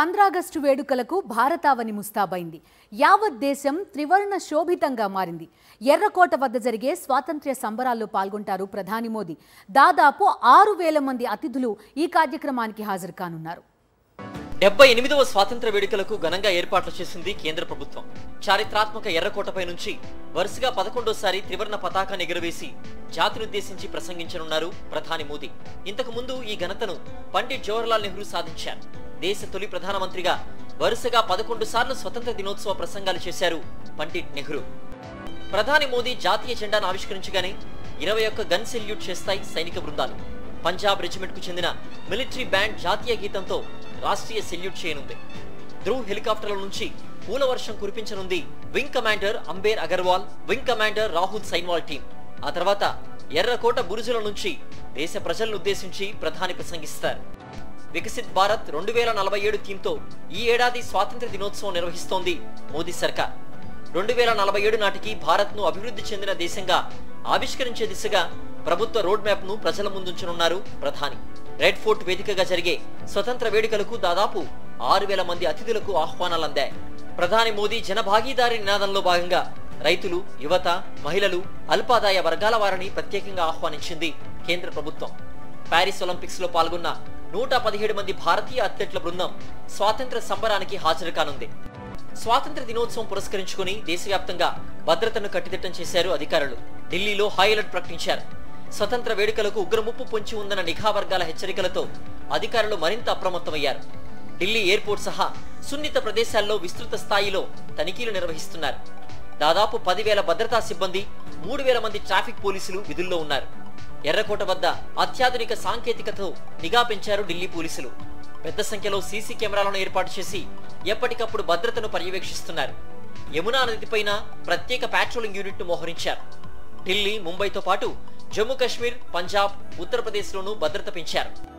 August వేడుకలకు భారతావని ముస్తాబైంది. యావత్ దేశం త్రివర్ణ శోభితంగా మారింది. ఎర్రకోట వద్ద జరిగే స్వాతంత్ర్య సంబరాల్లో పాల్గొంటారు ప్రధాని మోదీ. దాదాపు 6,000 మంది అతిథులు ఈ కార్యక్రమానికి హాజరు కానున్నారు. 78వ స్వాతంత్ర వేడుకలకు ఘనంగా ఏర్పాట్లు చేసింది కేంద్ర ప్రభుత్వం. చారిత్రాత్మక ఎర్రకోటపై నుంచి వరుసగా 11వ త్రివర్ణ పతాకాన్ని ఎగురవేసి జాతినుద్దేశించి ప్రసంగించనున్నారు ప్రధాని మోదీ. ఇంతకు ముందు ఈ ఘనతను పండిట్ జవహర్లాల్ నెహ్రూ సాధించారు. దేశ తొలి ప్రధానమంత్రిగా వరుసగా 11 సార్లు స్వతంత్ర దినోత్సవ ప్రసంగాలు చేశారు పండిట్ నెహ్రూ. ప్రధాని మోదీ జాతీయ జెండాను ఆవిష్కరించగానే 21 గన్ సెల్యూట్ చేస్తాయి సైనిక బృందాలు. పంజాబ్ రెజిమెంట్ కు చెందిన మిలిటరీ బ్యాండ్ జాతీయ గీతంతో రాష్ట్రీయ సెల్యూట్ చేయనుంది. ధ్రువ్ హెలికాప్టర్ల నుంచి పూల వర్షం కురిపించనుంది wing commander Amber Agarwal, wing commander Rahul Sainwal team. ఆ తర్వాత ఎర్రకోట బురుజుల నుంచి దేశ ప్రజలను ఉద్దేశించి ప్రధాని ప్రసంగిస్తారు. వికసిత్ భారత్ 2047 థీమ్తో ఈ ఏడాది స్వాతంత్ర్య దినోత్సవం నిర్వహిస్తోంది మోదీ సర్కార్. 2047 నాటికి భారత్ను అభివృద్ధి చెందిన దేశంగా ఆవిష్కరించే దిశగా ప్రభుత్వ రోడ్ మ్యాప్ ను ప్రజల ముందుంచనున్నారు ప్రధాని. రెడ్ ఫోర్ట్ వేదికగా జరిగే స్వతంత్ర వేడుకలకు దాదాపు 6,000 మంది అతిథులకు ఆహ్వానాలు అందాయి. ప్రధాని మోదీ జనభాగీదారీ నినాదంలో భాగంగా రైతులు, యువత, మహిళలు, అల్పాదాయ వర్గాల వారిని ప్రత్యేకంగా ఆహ్వానించింది కేంద్ర ప్రభుత్వం. ప్యారిస్ ఒలింపిక్స్ లో పాల్గొన్న 117 మంది భారతీయ అథ్లెట్ల బృందం స్వాతంత్ర సంబరానికి హాజరు కానుంది. స్వాతంత్ర దినోత్సవం పురస్కరించుకుని దేశవ్యాప్తంగా భద్రతను కట్టుదిట్టం చేశారు అధికారులు. ఢిల్లీలో హై అలర్ట్ ప్రకటించారు. స్వతంత్ర వేడుకలకు ఉగ్రముప్పు పొంచి ఉందన్న నిఘా వర్గాల హెచ్చరికలతో అధికారులు మరింత అప్రమత్తమయ్యారు. ఢిల్లీ ఎయిర్పోర్ట్ సహా సున్నిత ప్రదేశాల్లో విస్తృత స్థాయిలో తనిఖీలు నిర్వహిస్తున్నారు. దాదాపు 10,000 భద్రతా సిబ్బంది, 3,000 మంది ట్రాఫిక్ పోలీసులు విధుల్లో ఉన్నారు. ఎర్రకోట వద్ద అత్యాధునిక సాంకేతికతతో నిఘా పెంచారు ఢిల్లీ పోలీసులు. పెద్ద సంఖ్యలో సీసీ కెమెరాలను ఏర్పాటు చేసి ఎప్పటికప్పుడు భద్రతను పర్యవేక్షిస్తున్నారు. యమునా నదిపైన ప్రత్యేక పాట్రోలింగ్ యూనిట్ ను మోహరించారు. ఢిల్లీ, ముంబైతో పాటు జమ్మూ కాశ్మీర్, పంజాబ్, ఉత్తరప్రదేశ్ లోనూ భద్రత పెంచారు.